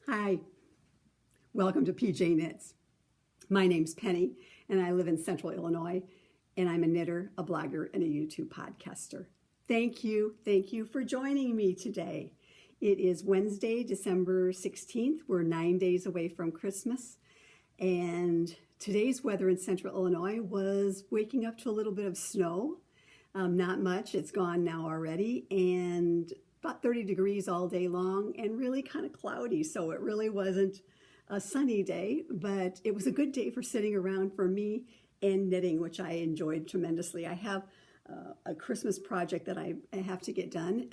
Hi, welcome to PJ Knits. My name's Penny, and I live in Central Illinois, and I'm a knitter, a blogger, and a YouTube podcaster. Thank you for joining me today. It is Wednesday, December 16th. We're 9 days away from Christmas, and today's weather in Central Illinois was waking up to a little bit of snow. Not much, it's gone now already, and about 30 degrees all day long and really kind of cloudy. So it really wasn't a sunny day, but it was a good day for sitting around for me and knitting, which I enjoyed tremendously. I have a Christmas project that I have to get done.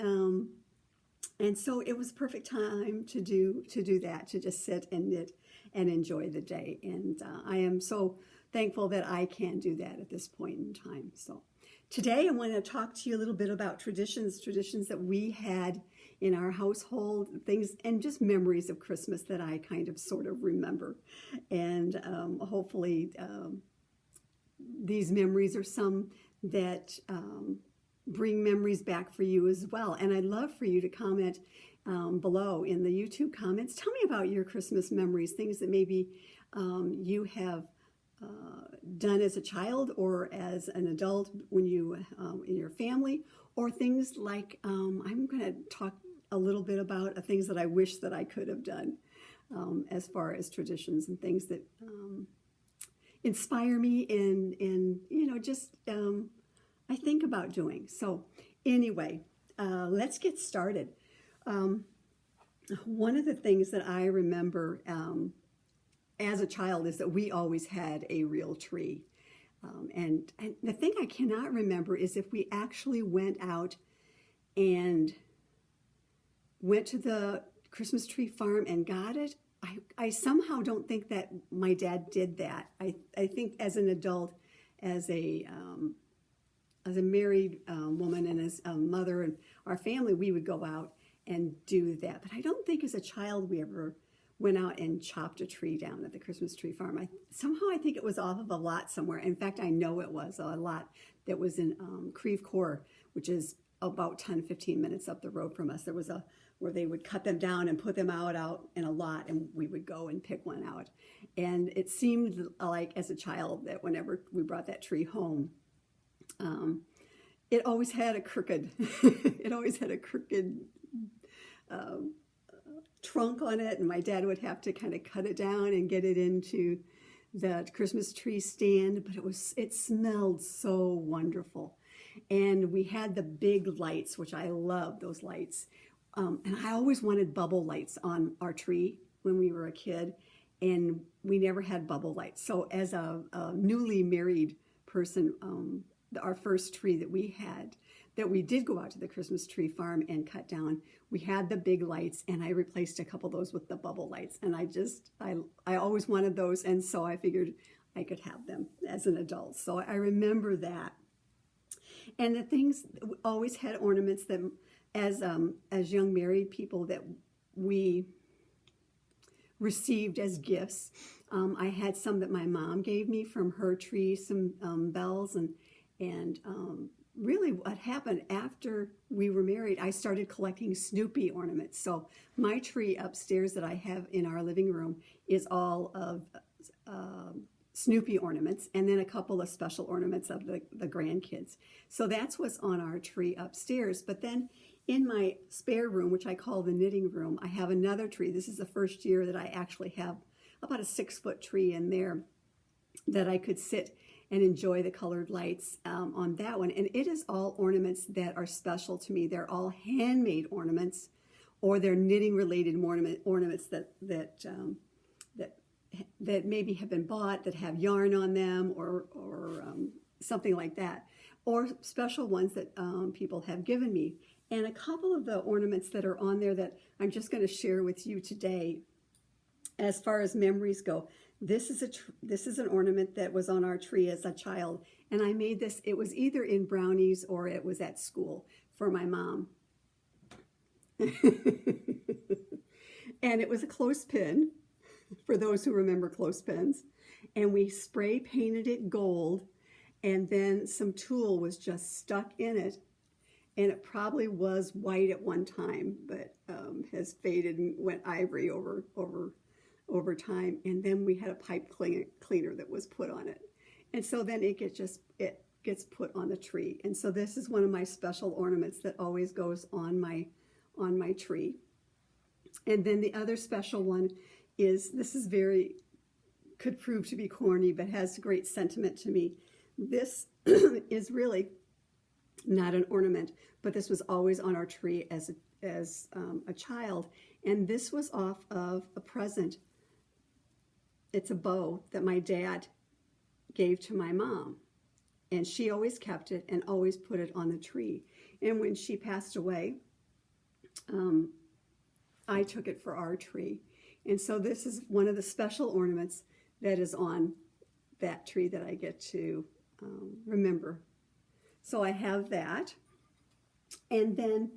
And so it was a perfect time to do that, to just sit and knit and enjoy the day. And I am so thankful that I can do that at this point in time. So today I want to talk to you a little bit about traditions that we had in our household, things and just memories of Christmas that I kind of sort of remember. And hopefully these memories are some that bring memories back for you as well. And I'd love for you to comment below in the YouTube comments. Tell me about your Christmas memories, things that maybe you have done as a child or as an adult when you in your family, or things like I'm going to talk a little bit about things that I wish that I could have done as far as traditions and things that inspire me and just I think about doing. So anyway, let's get started. One of the things that I remember as a child is that we always had a real tree. And the thing I cannot remember is if we actually went out and went to the Christmas tree farm and got it. I somehow don't think that my dad did that. I think as an adult, as a married woman and as a mother and our family, we would go out and do that. But I don't think as a child we ever went out and chopped a tree down at the Christmas tree farm. I think it was off of a lot somewhere. In fact, I know it was a lot that was in Creve Coeur, which is about 10-15 minutes up the road from us. There was where they would cut them down and put them out in a lot, and we would go and pick one out. And it seemed like as a child that whenever we brought that tree home, it always had a crooked, trunk on it, and my dad would have to kind of cut it down and get it into the Christmas tree stand. But it smelled so wonderful, and we had the big lights, which I love those lights. And I always wanted bubble lights on our tree when we were a kid, and we never had bubble lights. So as a newly married person, our first tree that we did go out to the Christmas tree farm and cut down, we had the big lights, and I replaced a couple of those with the bubble lights. And I always wanted those, and so I figured I could have them as an adult. So I remember that. And the things, we always had ornaments that as young married people that we received as gifts. I had some that my mom gave me from her tree, some bells, and really what happened after we were married, I started collecting Snoopy ornaments. So my tree upstairs that I have in our living room is all of Snoopy ornaments, and then a couple of special ornaments of the grandkids. So that's what's on our tree upstairs. But then in my spare room, which I call the knitting room, I have another tree. This is the first year that I actually have about a 6-foot tree in there that I could sit and enjoy the colored lights on that one. And it is all ornaments that are special to me. They're all handmade ornaments, or they're knitting related ornaments that maybe have been bought, that have yarn on them, or something like that, or special ones that people have given me. And a couple of the ornaments that are on there that I'm just going to share with you today, as far as memories go. This is an ornament that was on our tree as a child, and I made this. It was either in Brownies or it was at school for my mom. And it was a clothespin, for those who remember clothespins, and we spray painted it gold, and then some tulle was just stuck in it, and it probably was white at one time, but has faded and went ivory over time. And then we had a pipe cleaner that was put on it, and so then it gets put on the tree. And so this is one of my special ornaments that always goes on my tree. And then the other special one is, this is could prove to be corny, but has great sentiment to me. This is really not an ornament, but this was always on our tree as a child. And this was off of a present. It's a bow that my dad gave to my mom. And she always kept it and always put it on the tree. And when she passed away, I took it for our tree. And so this is one of the special ornaments that is on that tree that I get to remember. So I have that. And then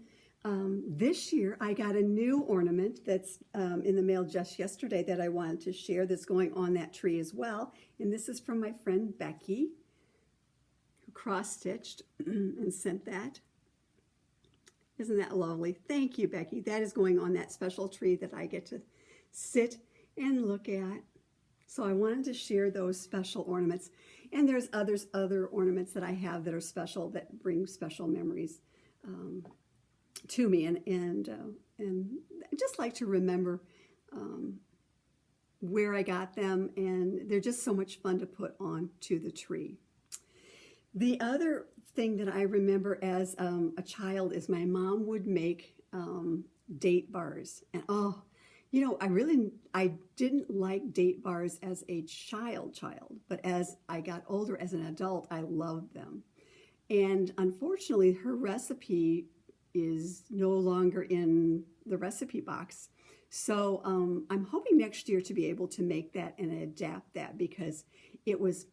this year I got a new ornament that's in the mail just yesterday that I wanted to share, that's going on that tree as well. And this is from my friend Becky, who cross-stitched and sent that. Isn't that lovely? Thank you, Becky. That is going on that special tree that I get to sit and look at. So I wanted to share those special ornaments. And there's other ornaments that I have that are special, that bring special memories to me. And I just like to remember where I got them. And they're just so much fun to put on to the tree. The other thing that I remember as a child is my mom would make date bars. And I didn't like date bars as a child, but as I got older, as an adult, I loved them. And unfortunately, her recipe is no longer in the recipe box. So I'm hoping next year to be able to make that and adapt that, because it was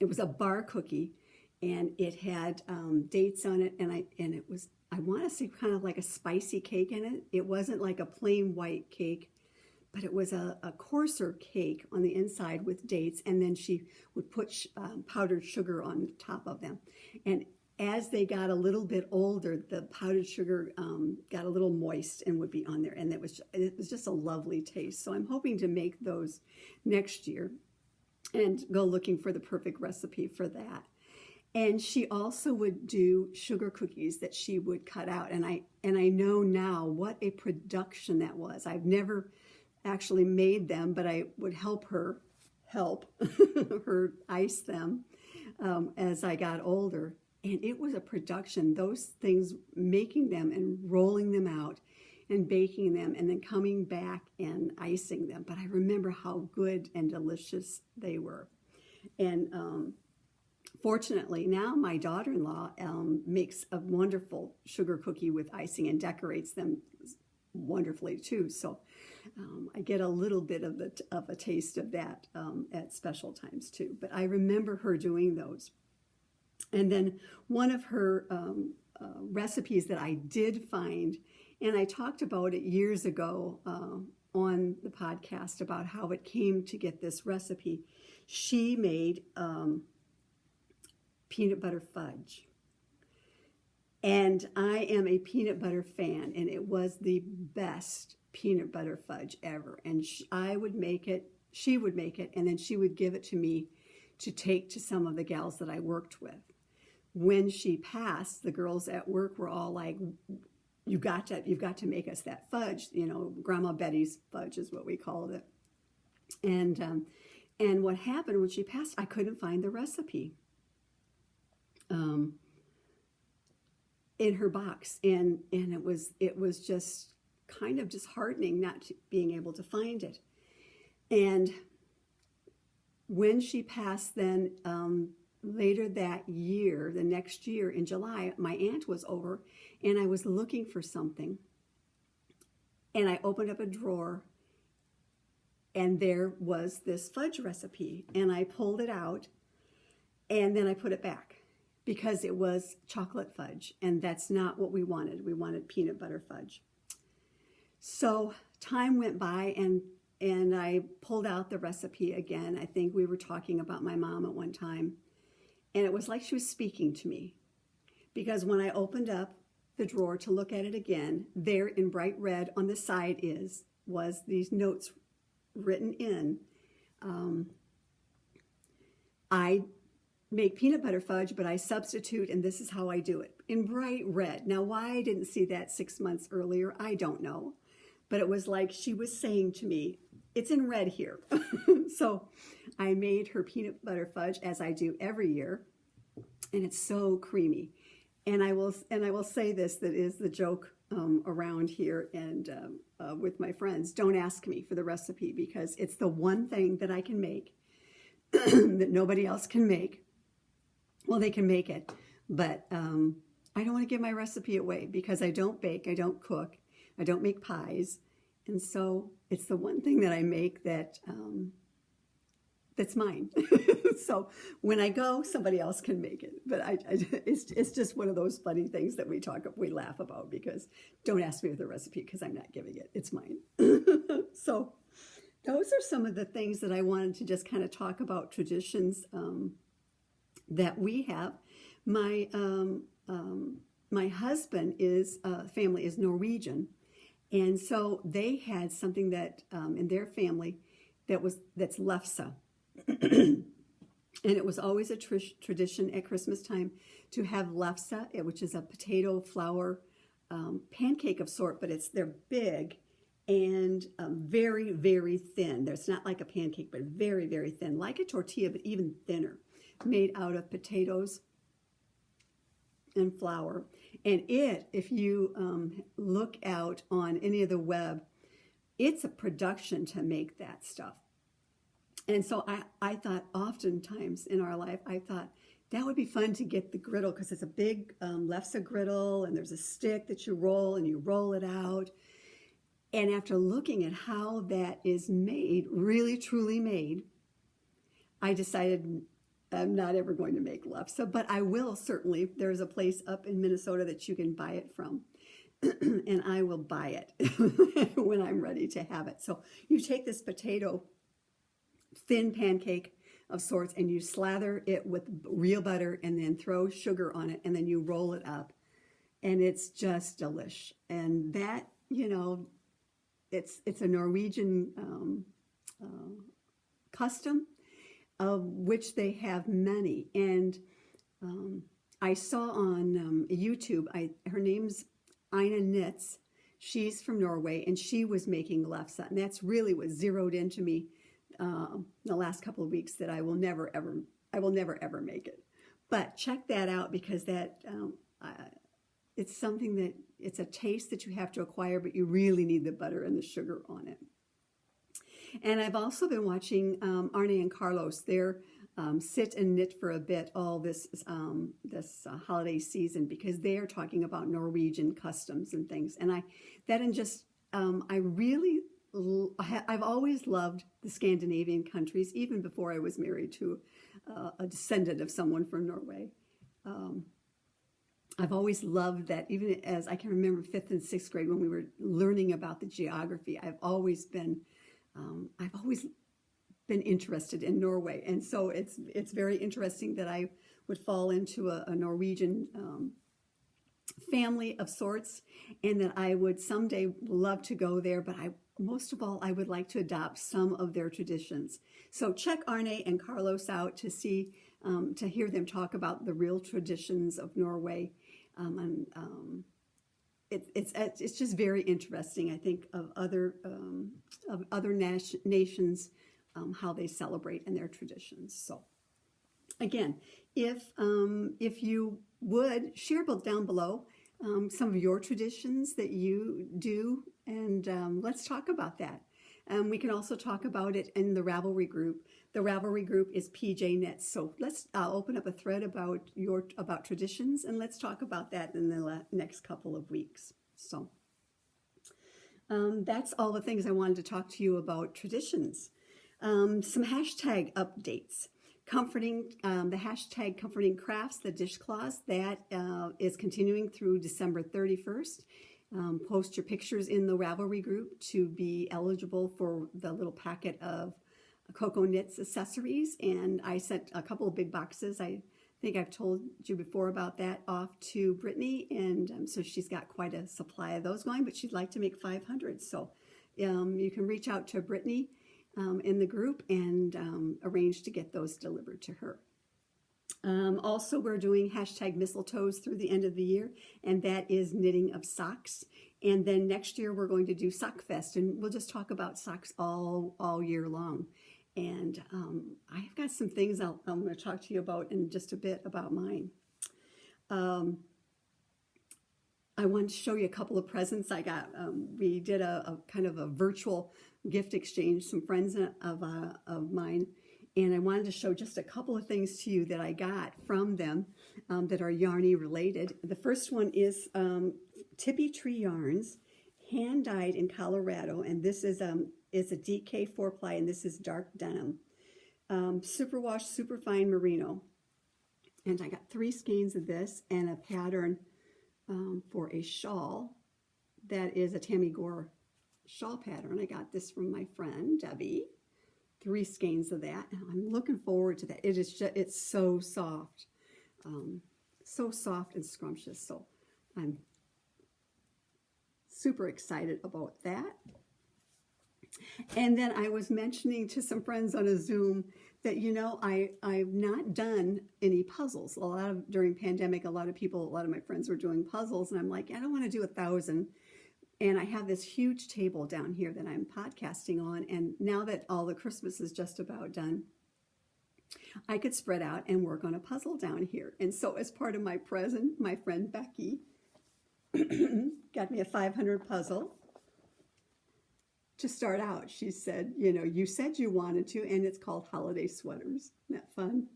a bar cookie, and it had dates on it, and it was, I want to say, kind of like a spicy cake in it. It wasn't like a plain white cake, but it was a coarser cake on the inside with dates, and then she would put powdered sugar on top of them. And as they got a little bit older, the powdered sugar got a little moist and would be on there, and it was just a lovely taste. So I'm hoping to make those next year and go looking for the perfect recipe for that. And she also would do sugar cookies that she would cut out. And I know now what a production that was. I've never actually made them, but I would help her ice them as I got older. And it was a production. Those things, making them and rolling them out and baking them and then coming back and icing them. But I remember how good and delicious they were. And fortunately, now my daughter-in-law makes a wonderful sugar cookie with icing and decorates them wonderfully too. So I get a little bit of a taste of that at special times too. But I remember her doing those. And then one of her recipes that I did find, and I talked about it years ago on the podcast about how it came to get this recipe. She made peanut butter fudge. And I am a peanut butter fan, and it was the best peanut butter fudge ever. And I would make it, she would make it, and then she would give it to me to take to some of the gals that I worked with. When she passed, the girls at work were all like, you've got to make us that fudge. You know, Grandma Betty's fudge is what we called it. And what happened when she passed, I couldn't find the recipe in her box, and it was just kind of disheartening not being able to find it. And when she passed, then later that year, the next year in July, my aunt was over, and I was looking for something, and I opened up a drawer, and there was this fudge recipe, and I pulled it out, and then I put it back, because it was chocolate fudge, and that's not what we wanted. We wanted peanut butter fudge. So time went by, and I pulled out the recipe again. I think we were talking about my mom at one time, and it was like she was speaking to me. because when I opened up the drawer to look at it again, there in bright red on the side was these notes written in. I make peanut butter fudge, but I substitute, and this is how I do it, in bright red. Now, why I didn't see that 6 months earlier, I don't know. But it was like she was saying to me, it's in red here. So I made her peanut butter fudge, as I do every year, and it's so creamy. And I will say this, that is the joke around here and with my friends. Don't ask me for the recipe, because it's the one thing that I can make that nobody else can make. Well, they can make it, but I don't want to give my recipe away, because I don't bake, I don't cook, I don't make pies. And so it's the one thing that I make that that's mine. So when I go, somebody else can make it. But it's just one of those funny things that we laugh about, because don't ask me for the recipe, because I'm not giving it. It's mine. So those are some of the things that I wanted to just kind of talk about, traditions that we have. My husband family is Norwegian, and so they had something that in their family that's lefse. And it was always a tradition at Christmas time to have lefse, which is a potato flour pancake of sort, but they're big and very, very thin. It's not like a pancake, but very, very thin, like a tortilla, but even thinner, made out of potatoes and flour. And if you look out on any of the web, it's a production to make that stuff. And so I thought, oftentimes in our life, I thought that would be fun to get the griddle, because it's a big lefse griddle, and there's a stick that you roll, and you roll it out. And after looking at how that is made, really truly made, I decided I'm not ever going to make lefse, but I will certainly. There's a place up in Minnesota that you can buy it from, and I will buy it when I'm ready to have it. So you take this potato thin pancake of sorts, and you slather it with real butter, and then throw sugar on it, and then you roll it up, and it's just delish. And that, it's a Norwegian custom, of which they have many. And I saw on YouTube, her name's Ina Knits. She's from Norway, and she was making lefse, and that's really what zeroed into me the last couple of weeks, that I will never ever make it. But check that out, because that it's something that it's a taste that you have to acquire, but you really need the butter and the sugar on it. And I've also been watching Arne and Carlos. They're sit and knit for a bit all this holiday season, because they are talking about Norwegian customs and things. And I've always loved the Scandinavian countries, even before I was married to a descendant of someone from Norway. I've always loved that, even as I can remember 5th and 6th grade when we were learning about the geography. I've always been interested in Norway, and so it's very interesting that I would fall into a Norwegian family of sorts, and that I would someday love to go there. But most of all, I would like to adopt some of their traditions. So check Arne and Carlos out to see, to hear them talk about the real traditions of Norway. It's just very interesting, I think, of other nations, how they celebrate and their traditions. So again, if you would share both down below some of your traditions that you do, and let's talk about that. We can also talk about it in the Ravelry group. The Ravelry group is PJ Knits. So I'll open up a thread about traditions, and let's talk about that in the next couple of weeks. So that's all the things I wanted to talk to you about traditions. Some hashtag updates. The hashtag Comforting Crafts, the dishcloths, that is continuing through December 31st. Post your pictures in the Ravelry group to be eligible for the little packet of Coco Knits accessories. And I sent a couple of big boxes. think I've told you before about that, off to Brittany, and so she's got quite a supply of those going, but she'd like to make 500. So you can reach out to Brittany in the group and arrange to get those delivered to her. Also, we're doing hashtag mistletoes through the end of the year, and that is knitting of socks. And then next year we're going to do Sock Fest, and we'll just talk about socks all year long. And I've got some things I'm going to talk to you about in just a bit about mine. I wanted to show you a couple of presents I got. We did a kind of a virtual gift exchange, some friends of mine, and I wanted to show just a couple of things to you that I got from them that are Yarny related. The first one is Tippy Tree Yarns, hand dyed in Colorado, and this is a DK 4-ply, and this is dark denim, superwash, superfine merino, and I got 3 skeins of this and a pattern for a shawl that is a Tammy Gore shawl pattern. I got this from my friend Debbie. 3 skeins of that, and I'm looking forward to that. It's so soft, so soft and scrumptious. So I'm super excited about that. And then I was mentioning to some friends on a Zoom that, I've not done any puzzles. During pandemic, a lot of my friends were doing puzzles, and I'm like, I don't want to do 1,000. And I have this huge table down here that I'm podcasting on, and now that all the Christmas is just about done, I could spread out and work on a puzzle down here. And so as part of my present, my friend Becky got me a 500 puzzle to start out. She said, you said you wanted to, and it's called Holiday Sweaters. Isn't that fun?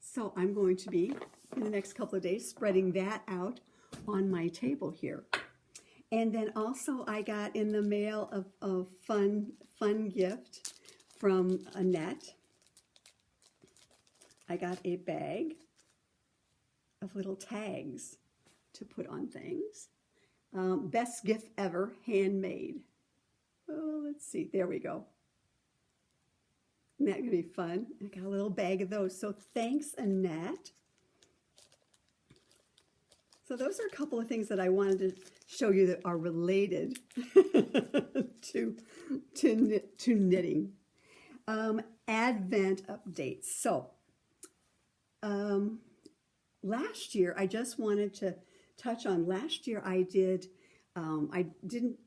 So I'm going to be, in the next couple of days, spreading that out on my table here. And then also I got in the mail a fun gift from Annette. I got a bag of little tags to put on things. Best gift ever, handmade. Oh, let's see. There we go. Isn't that going to be fun? I got a little bag of those. So thanks, Annette. So those are a couple of things that I wanted to show you that are related to knitting. Advent updates. So last year, I just wanted to touch on, last year I didn't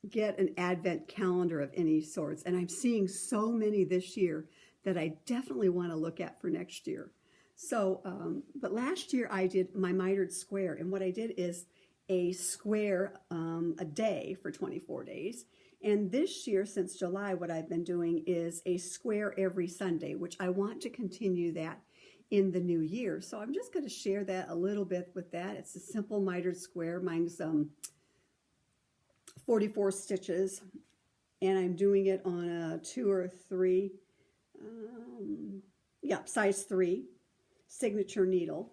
get an Advent calendar of any sorts, and I'm seeing so many this year that I definitely want to look at for next year. So, but last year I did my mitered square, and what I did is a square a day for 24 days. And this year, since July, what I've been doing is a square every Sunday, which I want to continue that in the new year. So I'm just going to share that a little bit with that. It's a simple mitered square. Mine's 44 stitches, and I'm doing it on a 2 or 3, size 3 signature needle,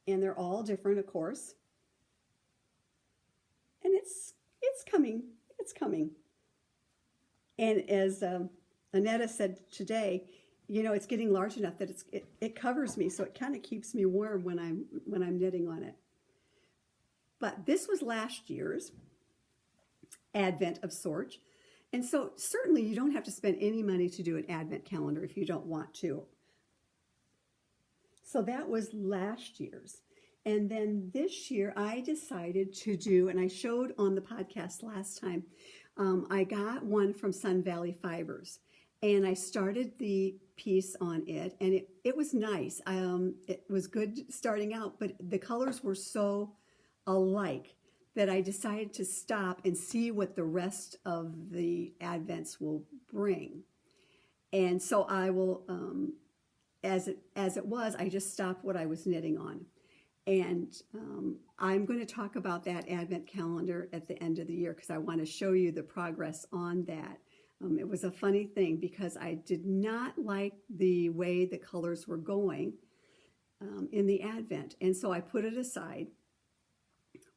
and they're all different, of course. And it's coming. And as Annetta said today, it's getting large enough that it covers me, so it kind of keeps me warm when I'm knitting on it. But this was last year's Advent of sorts, and so certainly you don't have to spend any money to do an Advent calendar if you don't want to. So that was last year's. And then this year I decided to do, and I showed on the podcast last time, I got one from Sun Valley Fibers, and I started the piece on it, and it was nice. It was good starting out, but the colors were so alike that I decided to stop and see what the rest of the Advents will bring. And so I will, as it was, I just stopped what I was knitting on. And I'm going to talk about that Advent calendar at the end of the year because I want to show you the progress on that. It was a funny thing because I did not like the way the colors were going in the Advent. And so I put it aside,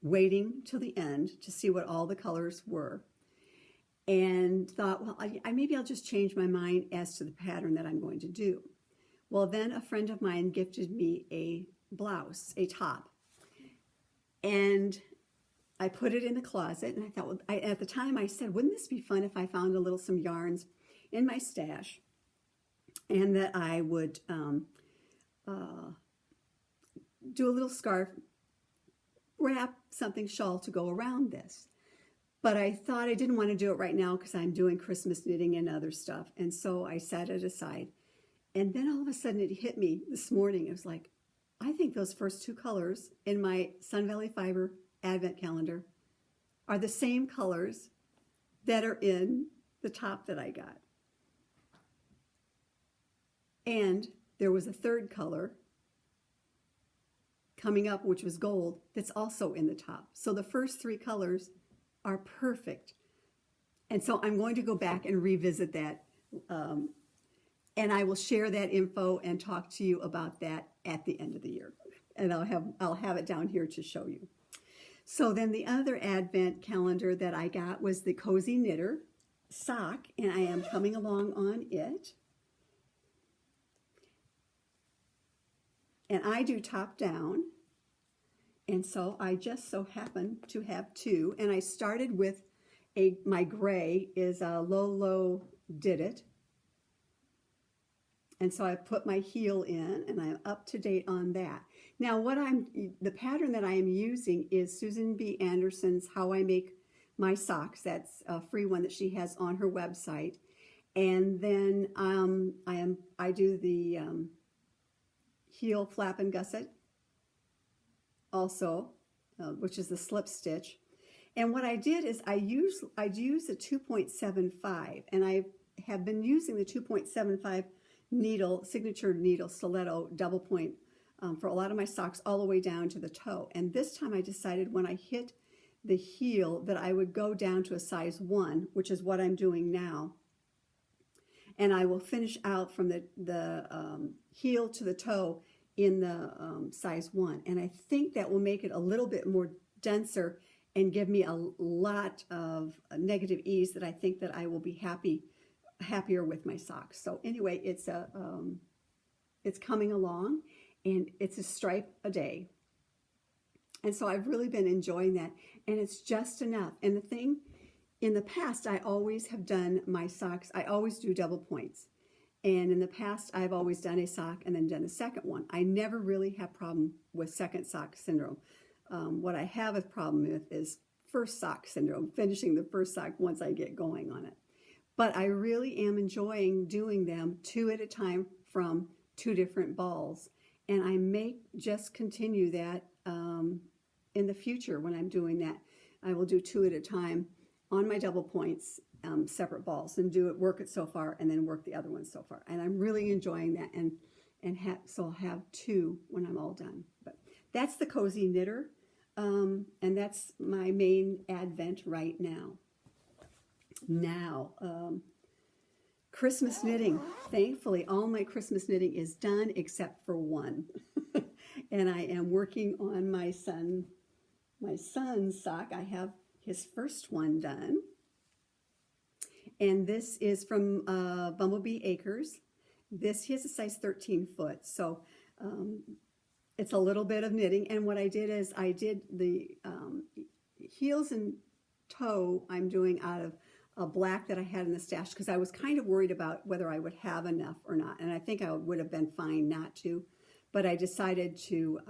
waiting till the end to see what all the colors were. And thought, well, maybe I'll just change my mind as to the pattern that I'm going to do. Well, then a friend of mine gifted me a blouse, a top, and I put it in the closet, and I thought, well, at the time I said, wouldn't this be fun if I found some yarns in my stash, and that I would do a little scarf, wrap something shawl to go around this. But I thought I didn't want to do it right now because I'm doing Christmas knitting and other stuff. And so I set it aside. And then all of a sudden it hit me this morning. It was like, I think those first two colors in my Sun Valley Fiber Advent calendar are the same colors that are in the top that I got. And there was a third color coming up, which was gold, that's also in the top. So the first three colors are perfect. And so I'm going to go back and revisit that. And I will share that info and talk to you about that at the end of the year. And I'll have it down here to show you. So then the other Advent calendar that I got was the Cozy Knitter sock, and I am coming along on it. And I do top down. And so I just so happen to have two. And I started with my gray is a Lolo Did It. And so I put my heel in, and I'm up to date on that. Now the pattern that I am using is Susan B. Anderson's How I Make My Socks. That's a free one that she has on her website. And then I do the heel flap and gusset also, which is the slip stitch. And what I did is I used a 2.75, and I have been using the 2.75 needle, signature needle, stiletto double point for a lot of my socks all the way down to the toe. And this time I decided when I hit the heel that I would go down to a size 1, which is what I'm doing now. And I will finish out from the heel to the toe in the size 1. And I think that will make it a little bit more denser and give me a lot of negative ease that I think that I will be happier with my socks. So anyway, it's coming along, and it's a stripe a day. And so I've really been enjoying that, and it's just enough. And the thing, in the past, I always have done my socks, I always do double points. And in the past, I've always done a sock and then done a second one. I never really have problem with second sock syndrome. What I have a problem with is first sock syndrome, finishing the first sock once I get going on it. But I really am enjoying doing them 2 at a time from 2 different balls. And I may just continue that in the future when I'm doing that. I will do 2 at a time on my double points, separate balls, and work it so far, and then work the other one so far. And I'm really enjoying that, so I'll have 2 when I'm all done. But that's the Cozy Knitter, and that's my main Advent right now. Now, Christmas knitting. Thankfully, all my Christmas knitting is done except for one. And I am working on my son's sock. I have his first one done. And this is from Bumblebee Acres. He has a size 13 foot. So it's a little bit of knitting. And what I did is I did the heels and toe I'm doing out of a black that I had in the stash because I was kind of worried about whether I would have enough or not. And I think I would have been fine not to. But I decided to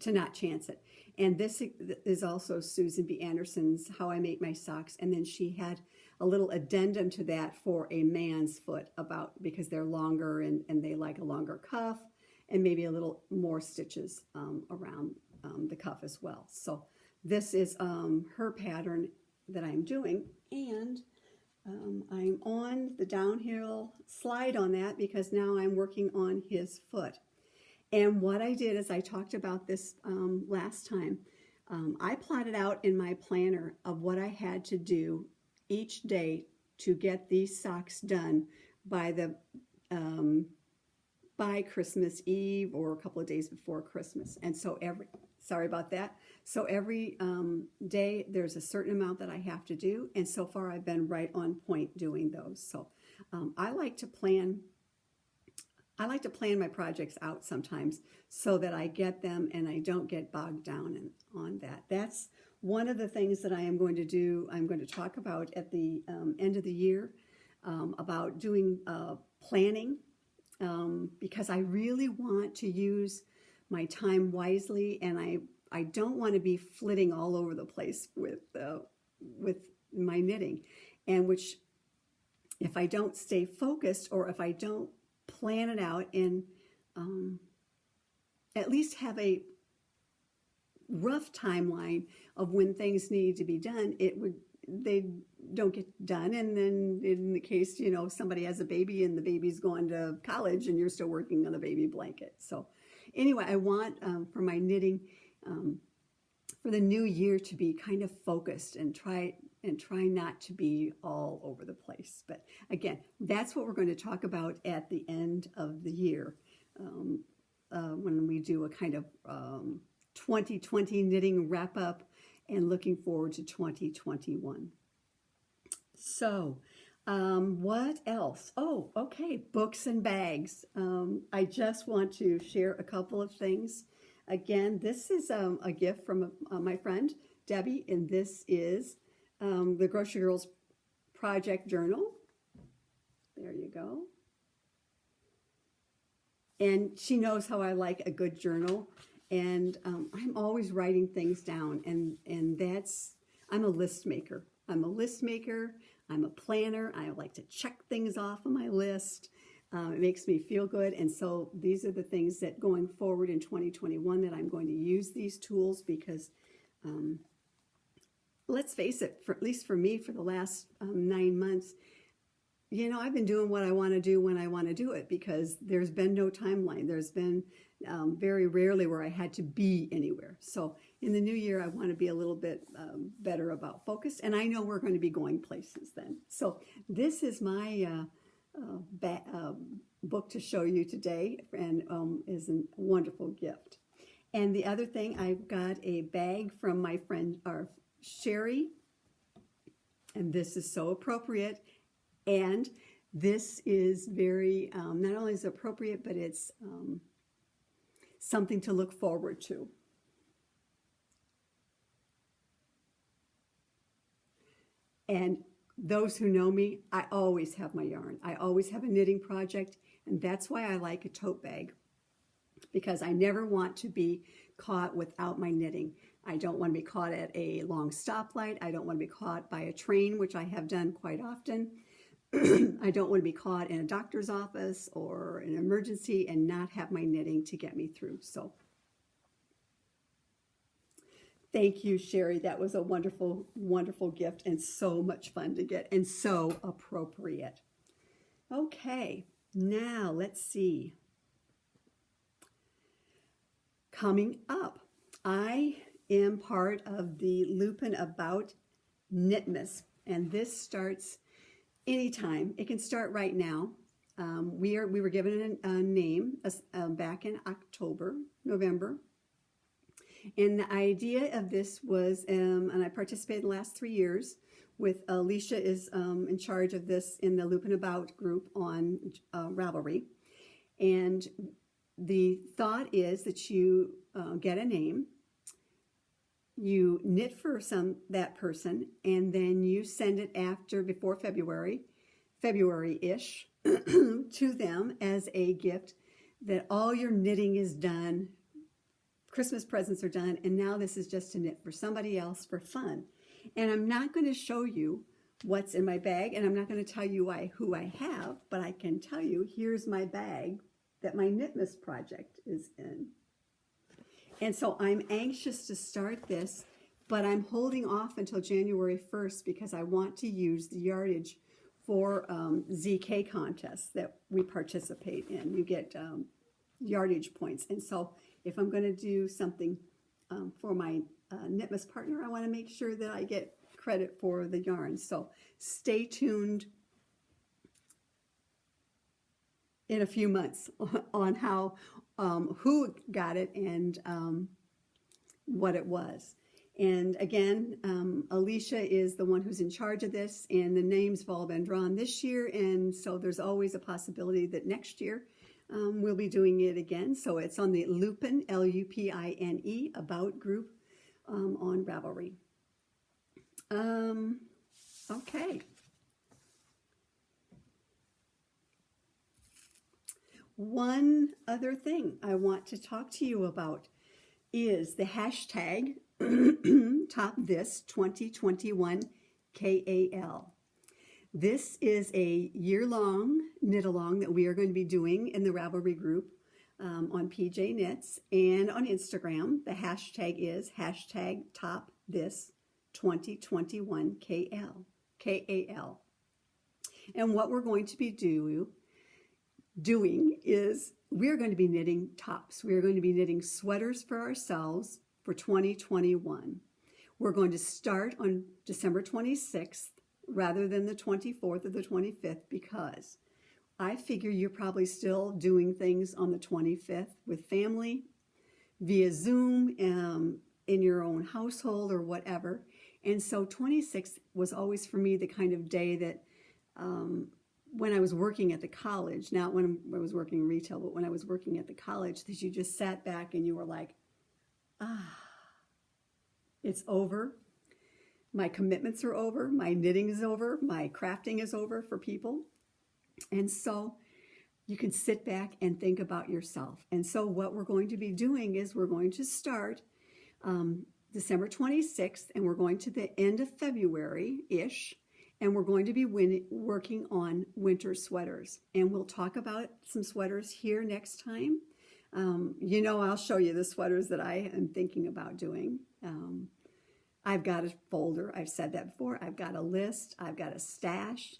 not chance it. And this is also Susan B. Anderson's How I Make My Socks. And then she had a little addendum to that for a man's foot because they're longer and they like a longer cuff and maybe a little more stitches around the cuff as well. So this is her pattern that I'm doing. And I'm on the downhill slide on that because now I'm working on his foot. And what I did is I talked about this last time. I plotted out in my planner of what I had to do each day to get these socks done by Christmas Eve or a couple of days before Christmas. And so sorry about that. So every day there's a certain amount that I have to do. And so far I've been right on point doing those. So I like to plan I like to plan my projects out sometimes so that I get them and I don't get bogged down on that. That's one of the things that I am going to do. I'm going to talk about at the end of the year about doing planning because I really want to use my time wisely, and I don't want to be flitting all over the place with my knitting, and which if I don't stay focused or if I don't plan it out and at least have a rough timeline of when things need to be done, they don't get done. And then in the case, you know, somebody has a baby and the baby's going to college and you're still working on the baby blanket. So anyway, I want for my knitting for the new year to be kind of focused and try not to be all over the place. But again, that's what we're going to talk about at the end of the year when we do a kind of 2020 knitting wrap up and looking forward to 2021. So what else? Oh, okay, books and bags. I just want to share a couple of things. Again, this is a gift from my friend Debbie, and this is the Grocery Girls Project Journal. There you go. And she knows how I like a good journal, and I'm always writing things down, and that's, I'm a list maker. I'm a list maker. I'm a planner. I like to check things off on my list. It makes me feel good. And so these are the things that going forward in 2021 that I'm going to use these tools because let's face it, at least for me, for the last 9 months, you know, I've been doing what I want to do when I want to do it because there's been no timeline. There's been very rarely where I had to be anywhere. So in the new year, I want to be a little bit better about focus. And I know we're going to be going places then. So this is my book to show you today, and is a wonderful gift. And the other thing, I've got a bag from my friend Sherry, and this is so appropriate. And this is very, not only is it appropriate, but it's something to look forward to. And those who know me, I always have my yarn. I always have a knitting project, and that's why I like a tote bag, because I never want to be caught without my knitting. I don't want to be caught at a long stoplight. I don't want to be caught by a train, which I have done quite often. I don't want to be caught in a doctor's office or an emergency and not have my knitting to get me through. So thank you, Sherry. That was a wonderful, wonderful gift and so much fun to get and so appropriate. Okay, now let's see. Coming up, I am part of the Lupin About Knitmas, and this starts anytime. It can start right now. We were given a name back in November. And the idea of this was, and I participated in the last 3 years with Alicia is in charge of this in the Lupin About group on Ravelry. And the thought is that you get a name, you knit for that person, and then you send it before February-ish, to them as a gift that all your knitting is done, Christmas presents are done, and now this is just to knit for somebody else for fun. And I'm not going to show you what's in my bag, and I'm not going to tell you who I have, but I can tell you here's my bag that my Knitmas project is in. And so I'm anxious to start this, but I'm holding off until January 1st because I want to use the yardage for ZK contests that we participate in. You get yardage points. And so if I'm going to do something for my Knitmas partner, I want to make sure that I get credit for the yarn. So stay tuned in a few months on how who got it and what it was. And again, Alicia is the one who's in charge of this, and the names have all been drawn this year, and so there's always a possibility that next year we'll be doing it again. So it's on the Lupine, Lupine, About group on Ravelry. Okay. One other thing I want to talk to you about is the hashtag Top This 2021 KAL. This is a year-long knit-along that we are going to be doing in the Ravelry group on PJ Knits and on Instagram. The hashtag is hashtag Top This 2021 KAL. And what we're going to be doing is we're going to be knitting tops. We're going to be knitting sweaters for ourselves for 2021. We're going to start on December 26th rather than the 24th or the 25th because I figure you're probably still doing things on the 25th with family via Zoom in your own household or whatever. And so 26th was always for me the kind of day that when I was working at the college, not when I was working in retail, but when I was working at the college, that you just sat back and you were like, it's over. My commitments are over. My knitting is over. My crafting is over for people. And so you can sit back and think about yourself. And so what we're going to be doing is we're going to start December 26th, and we're going to the end of February-ish. And we're going to be working on winter sweaters. And we'll talk about some sweaters here next time. I'll show you the sweaters that I am thinking about doing. I've got a folder. I've said that before. I've got a list. I've got a stash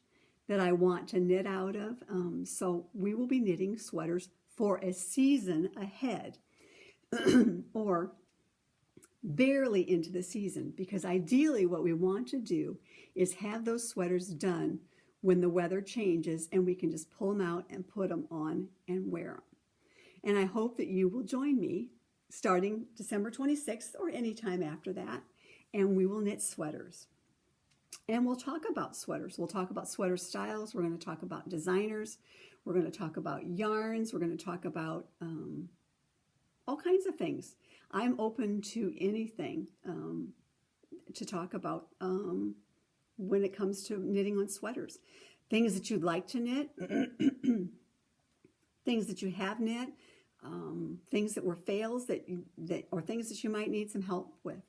that I want to knit out of. So we will be knitting sweaters for a season ahead or barely into the season, because ideally what we want to do is have those sweaters done when the weather changes and we can just pull them out and put them on and wear them. And I hope that you will join me starting December 26th or any time after that, and we will knit sweaters. And we'll talk about sweaters. We'll talk about sweater styles. We're going to talk about designers. We're going to talk about yarns. We're going to talk about all kinds of things. I'm open to anything to talk about when it comes to knitting on sweaters. Things that you'd like to knit, things that you have knit, things that were fails or things that you might need some help with.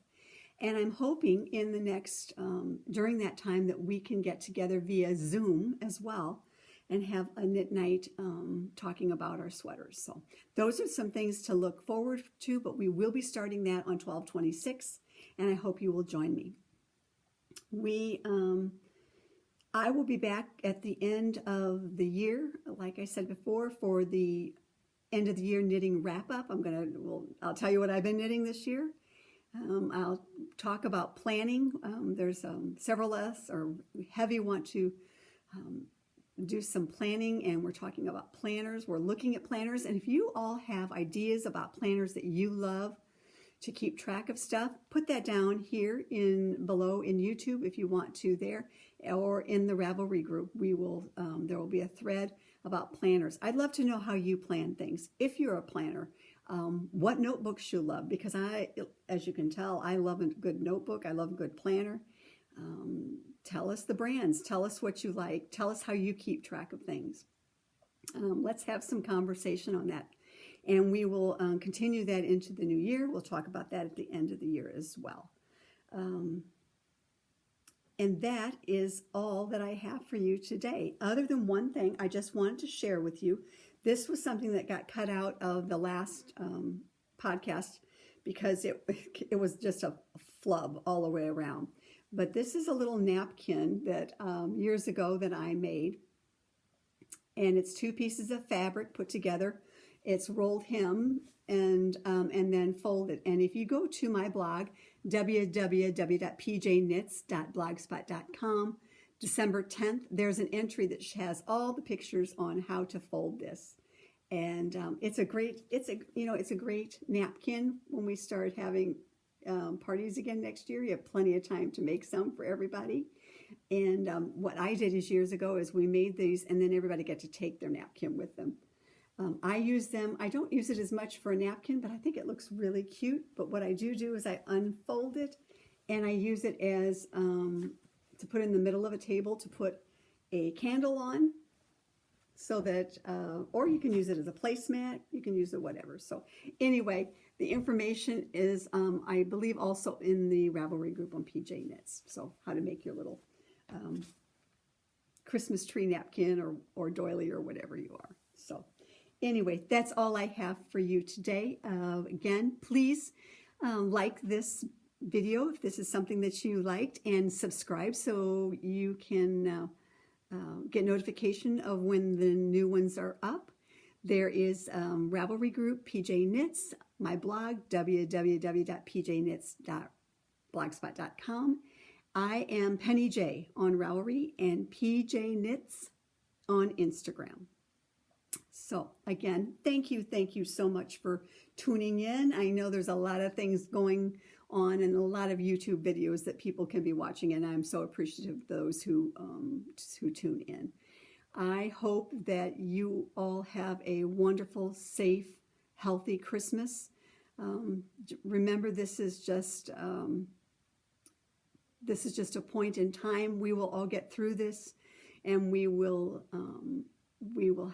And I'm hoping in the next, during that time, that we can get together via Zoom as well and have a knit night talking about our sweaters. So those are some things to look forward to, but we will be starting that on 12/26, and I hope you will join me. I will be back at the end of the year, like I said before, for the end of the year knitting wrap up. I'll tell you what I've been knitting this year. I'll talk about planning. There's several of us or heavy want to do some planning, and we're talking about planners. We're looking at planners, and if you all have ideas about planners that you love to keep track of stuff, put that down here below in YouTube if you want to there, or in the Ravelry group. There will be a thread about planners. I'd love to know how you plan things. If you're a planner, what notebooks you love, because as you can tell, I love a good notebook. I love a good planner. Tell us the brands. Tell us what you like. Tell us how you keep track of things. Let's have some conversation on that. And we will continue that into the new year. We'll talk about that at the end of the year as well. And that is all that I have for you today. Other than one thing I just wanted to share with you. This was something that got cut out of the last podcast because it was just a flub all the way around. But this is a little napkin that years ago that I made. And it's 2 pieces of fabric put together. It's rolled hem and then folded. And if you go to my blog, www.pjknits.blogspot.com, December 10th, there's an entry that has all the pictures on how to fold this. And it's a great napkin when we start having parties again next year. You have plenty of time to make some for everybody. And what I did years ago is we made these, and then everybody got to take their napkin with them. I use them. I don't use it as much for a napkin, but I think it looks really cute. But what I do is I unfold it, and I use it as to put in the middle of a table to put a candle on, so that, or you can use it as a placemat. You can use it whatever. So anyway, the information is, I believe, also in the Ravelry group on PJ Knits. So how to make your little Christmas tree napkin or doily or whatever you are. So anyway, that's all I have for you today. Again, please like this video if this is something that you liked, and subscribe so you can get notification of when the new ones are up. There is Ravelry group, PJ Knits, my blog, www.pjknits.blogspot.com. I am Penny J on Ravelry and PJ Knits on Instagram. So again, thank you so much for tuning in. I know there's a lot of things going on and a lot of YouTube videos that people can be watching, and I'm so appreciative of those who tune in. I hope that you all have a wonderful, safe, healthy Christmas. Remember, this is just a point in time. We will all get through this, and we will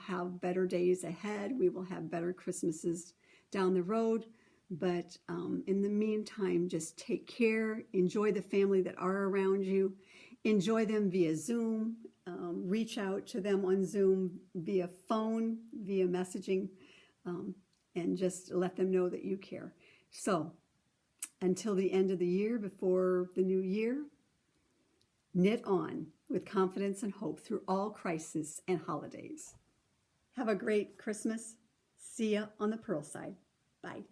have better days ahead. We will have better Christmases down the road. But in the meantime, just take care. Enjoy the family that are around you. Enjoy them via Zoom. Reach out to them on Zoom, via phone, via messaging, and just let them know that you care. So until the end of the year, before the new year, knit on with confidence and hope through all crises and holidays. Have a great Christmas. See ya on the Purl side. Bye.